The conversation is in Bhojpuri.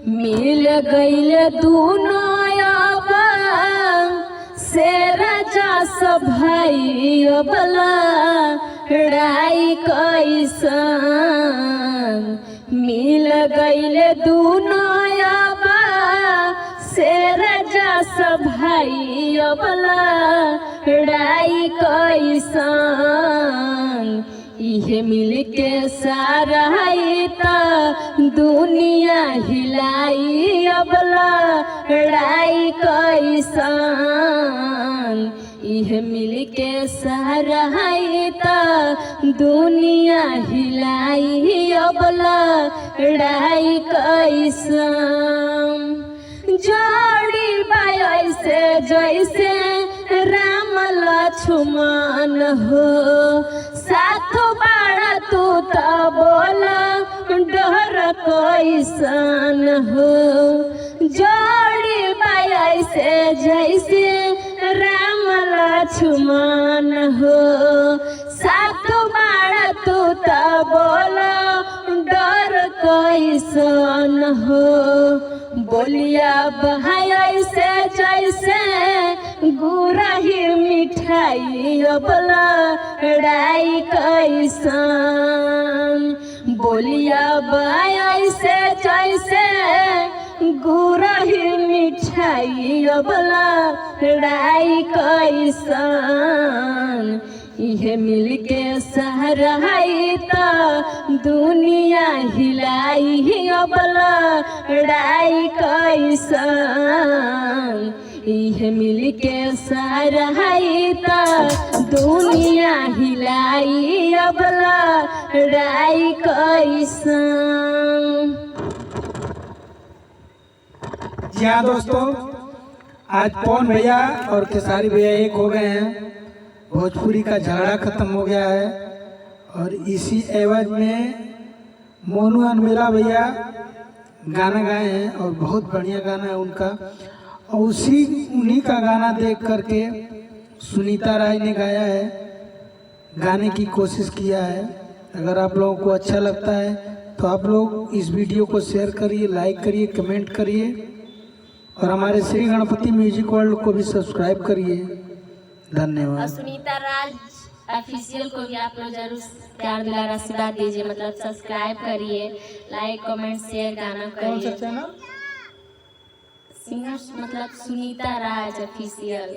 मिल गईल दूनो अब से राजा सब भाई अबला लड़ाई कैसन। मिल गईल दूनो अब से राजा सब भाई अबला लड़ाई कैसन। इहे मिल के सारा दुनिया हिलाई अबला लड़ाई कैसन। इहे मिल के सारा दुनिया हिलाई अबला लड़ाई कैसन। जोड़ी बाई से जैसे राम लक्ष्मण हो साथ बाड़ा तू तो बोला डर कैसन हो। जोड़ी बाई से जैसे राम लक्ष्मण हो साथ बाड़ा तू तो बोला डर कैसन हो। बोलिया बहाई से जैसे गुरही मिठाई अबला लड़ाई कैसन। बोलिया बहाई से जैसे गुरही मिठाई अबला लड़ाई कैसन। इहे मिल के सहारा दुनिया हिलाई अबला लड़ाई कैसन। इहे मिल के सहारा दुनिया हिलाई अबला लड़ाई कैसन। जी हाँ दोस्तों, आज पवन भैया और खेसारी भैया एक हो गए हैं। भोजपुरी का झगड़ा खत्म हो गया है और इसी एवज में मोनू अनमेला भैया गाना गाए हैं और बहुत बढ़िया गाना है उनका। और उन्हीं का गाना देख करके सुनीता राय ने गाया है, गाने की कोशिश किया है। अगर आप लोगों को अच्छा लगता है तो आप लोग इस वीडियो को शेयर करिए, लाइक करिए, कमेंट करिए और हमारे श्री गणपति म्यूजिक वर्ल्ड को भी सब्सक्राइब करिए। धन्यवाद। और सुनीता राज ऑफिशियल को भी आप लोग जरूर प्यार दुलार आशीर्वाद दीजिए, मतलब सब्सक्राइब करिए, लाइक कमेंट शेयर गाना करिए। सिंगर मतलब सुनीता राज ऑफिशियल।